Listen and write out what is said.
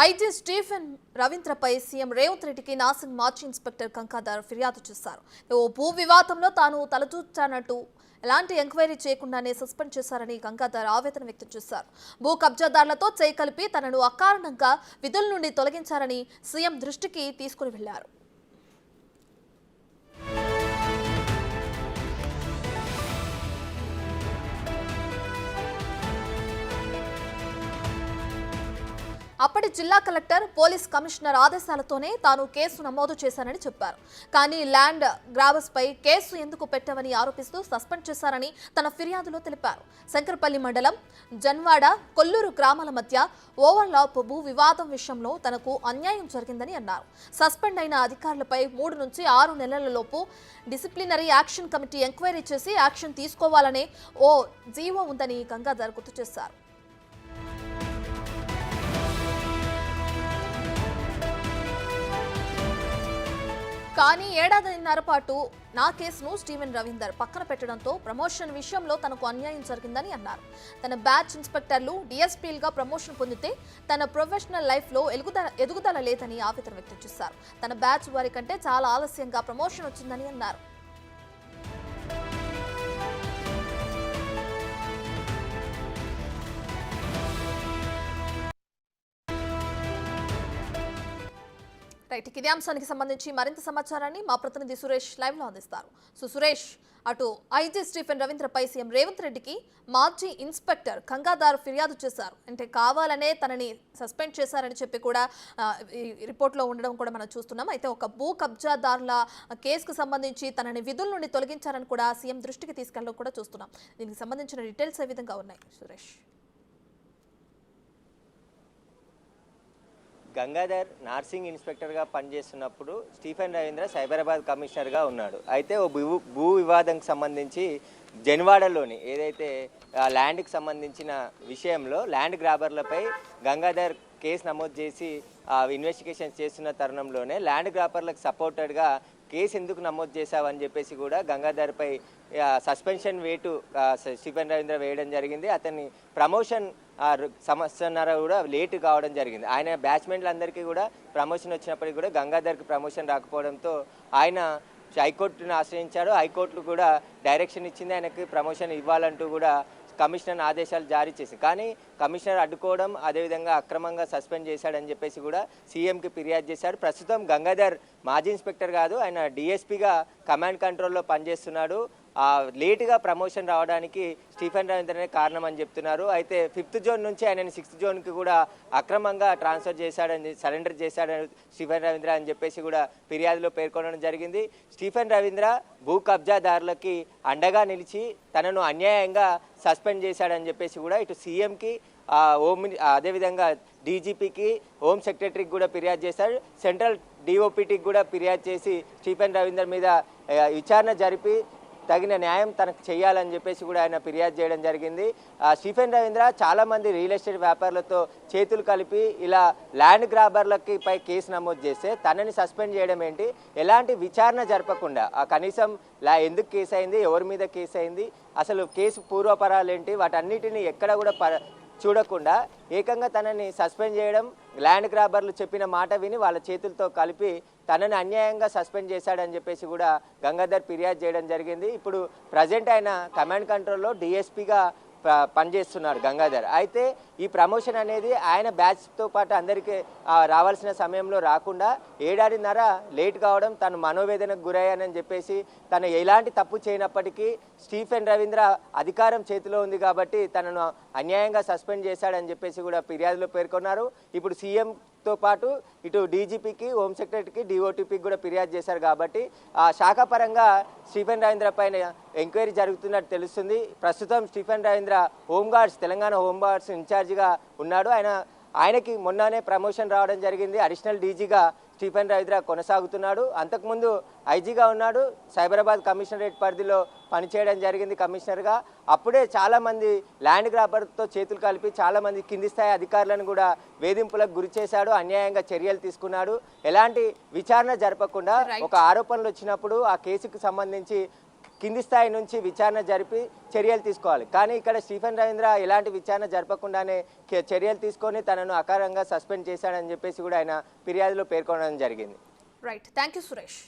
IG Stephen రవీంద్రపై CM Revanth రెడ్డికి నాసిక్ మాజీ inspector కంకాదార్ ఫిర్యాదు చేశారు. ఓ భూ వివాదంలో తాను తలదూర్చానంటూ ఎలాంటి ఎంక్వైరీ చేయకుండానే సస్పెండ్ చేశారని గంగాధర్ ఆవేదన వ్యక్తం చేశారు. భూ కబ్జాదారులతో చేయి తనను అకారణంగా విధుల నుండి తొలగించారని సీఎం దృష్టికి తీసుకుని వెళ్లారు. అప్పటి జిల్లా కలెక్టర్ పోలీస్ కమిషనర్ ఆదేశాలతోనే తాను కేసు నమోదు చేశానని చెప్పారు. కానీ ల్యాండ్ గ్రాబర్స్ పై కేసు ఎందుకు పెట్టవని ఆరోపిస్తూ సస్పెండ్ చేశారని తన ఫిర్యాదులో తెలిపారు. శంకరపల్లి మండలం జన్వాడ కొల్లూరు గ్రామాల మధ్య ఓవర్లాప్ భూ వివాదం విషయంలో తనకు అన్యాయం జరిగిందని అన్నారు. సస్పెండ్ అయిన అధికారులపై 3 నుంచి 6 నెలలలోపు డిసిప్లినరీ యాక్షన్ కమిటీ ఎంక్వైరీ చేసి యాక్షన్ తీసుకోవాలనే ఓ జీవో ఉందని గంగాధర్ గుర్తు చేశారు. కానీ ఏడాదిన్నర పాటు నా కేసును స్టీఫెన్ రవీందర్ పక్కన పెట్టడంతో ప్రమోషన్ విషయంలో తనకు అన్యాయం జరిగిందని అన్నారు. తన బ్యాచ్ ఇన్స్పెక్టర్లు డిఎస్పీలుగా ప్రమోషన్ పొందితే తన ప్రొఫెషనల్ లైఫ్లో ఎదుగుదల లేదని ఆవేదన వ్యక్తం చేశారు. తన బ్యాచ్ వారి కంటే చాలా ఆలస్యంగా ప్రమోషన్ వచ్చిందని అన్నారు. రైట్, ఇదే అంశానికి సంబంధించి మరింత సమాచారాన్ని మా ప్రతినిధి సురేష్ లైవ్ లో అందిస్తారు. సురేష్, అటు ఐజీ స్టీఫెన్ రవీంద్రపై సీఎం రేవంత్ రెడ్డికి మాజీ ఇన్స్పెక్టర్ కంగాదార్ ఫిర్యాదు చేశారు. అంటే కావాలనే తనని సస్పెండ్ చేశారని చెప్పి కూడా రిపోర్ట్లో ఉండడం కూడా మనం చూస్తున్నాం. అయితే ఒక భూ కబ్జాదారుల కేసుకు సంబంధించి తనని విధుల నుండి తొలగించారని కూడా సీఎం దృష్టికి తీసుకెళ్ళడం కూడా చూస్తున్నాం. దీనికి సంబంధించిన డీటెయిల్స్ ఏ విధంగా ఉన్నాయి సురేష్? గంగాధర్ నార్సింగ్ ఇన్స్పెక్టర్గా పనిచేస్తున్నప్పుడు స్టీఫెన్ రవీంద్ర సైబరాబాద్ కమిషనర్గా ఉన్నాడు. అయితే ఓ భూ వివాదంకి సంబంధించి జన్వాడలోని ఏదైతే ల్యాండ్కి సంబంధించిన విషయంలో ల్యాండ్ గ్రాబర్లపై గంగాధర్ కేసు నమోదు చేసి ఇన్వెస్టిగేషన్ చేస్తున్న తరుణంలోనే ల్యాండ్ గ్రాబర్లకు సపోర్టెడ్గా కేసు ఎందుకు నమోదు చేశావని చెప్పేసి కూడా గంగాధర్పై సస్పెన్షన్ వేటు స్టీఫెన్ రవీంద్ర వేయడం జరిగింది. అతన్ని ప్రమోషన్ సంవత్సరాన్నర కూడా లేట్ కావడం జరిగింది. ఆయన బ్యాచ్మెంట్లందరికీ కూడా ప్రమోషన్ వచ్చినప్పటికీ కూడా గంగాధర్కి ప్రమోషన్ రాకపోవడంతో ఆయన హైకోర్టును ఆశ్రయించాడు. హైకోర్టు కూడా డైరెక్షన్ ఇచ్చింది, ఆయనకి ప్రమోషన్ ఇవ్వాలంటూ కూడా కమిషనర్ ఆదేశాలు జారీ చేసింది. కానీ కమిషనర్ అడ్డుకోవడం, అదేవిధంగా అక్రమంగా సస్పెండ్ చేశాడని చెప్పేసి కూడా సీఎంకి ఫిర్యాదు చేశాడు. ప్రస్తుతం గంగాధర్ మాజీ ఇన్స్పెక్టర్ కాదు, ఆయన డిఎస్పీగా కమాండ్ కంట్రోల్లో పనిచేస్తున్నాడు. లేటుగా ప్రమోషన్ రావడానికి స్టీఫెన్ రవీంద్రనే కారణం అని చెప్తున్నారు. అయితే 5th జోన్ నుంచి ఆయనని 6th జోన్కి కూడా అక్రమంగా ట్రాన్స్ఫర్ చేశాడని, సరెండర్ చేశాడని స్టీఫెన్ రవీంద్ర అని చెప్పేసి కూడా ఫిర్యాదులో పేర్కొనడం జరిగింది. స్టీఫెన్ రవీంద్ర భూ కబ్జాదారులకి అండగా నిలిచి తనను అన్యాయంగా సస్పెండ్ చేశాడని చెప్పేసి కూడా ఇటు సీఎంకి అదేవిధంగా డీజీపీకి హోమ్ సెక్రటరీకి కూడా ఫిర్యాదు చేశాడు. సెంట్రల్ డిఓపిటీకి కూడా ఫిర్యాదు చేసి స్టీఫెన్ రవీంద్ర మీద విచారణ జరిపి తగిన న్యాయం తనకు చేయాలని చెప్పేసి కూడా ఆయన ఫిర్యాదు చేయడం జరిగింది. స్టీఫెన్ రవీంద్ర చాలామంది రియల్ ఎస్టేట్ వ్యాపారులతో చేతులు కలిపి ఇలా ల్యాండ్ గ్రాబర్లకి పై కేసు నమోదు చేస్తే తనని సస్పెండ్ చేయడం ఏంటి, ఎలాంటి విచారణ జరపకుండా కనీసం ఎందుకు కేసు అయింది, ఎవరి మీద కేసు అయింది, అసలు కేసు పూర్వపరాలు ఏంటి, వాటన్నిటిని ఎక్కడ కూడా చూడకుండా ఏకంగా తనని సస్పెండ్ చేయడం, ల్యాండ్ గ్రాబర్లు చెప్పిన మాట విని వాళ్ళ చేతులతో కలిపి తనని అన్యాయంగా సస్పెండ్ చేశాడని చెప్పేసి కూడా గంగాధర్ ఫిర్యాదు చేయడం జరిగింది. ఇప్పుడు ప్రజెంట్ ఆయన కమాండ్ కంట్రోల్లో డిఎస్పీగా పనిచేస్తున్నాడు గంగాధర్. అయితే ఈ ప్రమోషన్ అనేది ఆయన బ్యాచ్తో పాటు అందరికీ రావాల్సిన సమయంలో రాకుండా ఏడాదిన్నర లేట్ కావడం, తను మనోవేదనకు గురయ్యానని చెప్పేసి తను ఎలాంటి తప్పు చేయనప్పటికీ స్టీఫెన్ రవీంద్ర అధికారం చేతిలో ఉంది కాబట్టి తనను అన్యాయంగా సస్పెండ్ చేశాడని చెప్పేసి కూడా ఫిర్యాదులో పేర్కొన్నారు. ఇప్పుడు సీఎంతో పాటు ఇటు డీజీపీకి, హోమ్ సెక్రటరీకి, డిఓటీపీకి కూడా ఫిర్యాదు చేశారు కాబట్టి శాఖాపరంగా స్టీఫెన్ రవీంద్ర పైన ఎంక్వైరీ జరుగుతున్నట్టు తెలుస్తుంది. ప్రస్తుతం స్టీఫెన్ రవీంద్ర హోంగార్డ్స్, తెలంగాణ హోంగార్డ్స్ ఇన్ఛార్జిగా ఉన్నాడు. ఆయనకి మొన్ననే ప్రమోషన్ రావడం జరిగింది. అడిషనల్ డీజీగా స్టీఫెన్ రవీంద్ర కొనసాగుతున్నాడు. అంతకుముందు ఐజీగా ఉన్నాడు. సైబరాబాద్ కమిషనరేట్ పరిధిలో పనిచేయడం జరిగింది కమిషనర్గా. అప్పుడే చాలామంది ల్యాండ్ గ్రాబర్తో చేతులు కలిపి చాలామంది కింది స్థాయి అధికారులను కూడా వేధింపులకు గురి చేశాడు, అన్యాయంగా చర్యలు తీసుకున్నాడు. ఎలాంటి విచారణ జరపకుండా ఒక ఆరోపణలు వచ్చినప్పుడు ఆ కేసుకు సంబంధించి కింది స్థాయి నుంచి విచారణ జరిపి చర్యలు తీసుకోవాలి. కానీ ఇక్కడ స్టీఫెన్ రవీంద్ర ఎలాంటి విచారణ జరపకుండానే చర్యలు తీసుకొని తనను అకారణంగా సస్పెండ్ చేశాడని చెప్పేసి కూడా ఆయన ఫిర్యాదులో పేర్కొనడం జరిగింది. Right, thank you Suresh.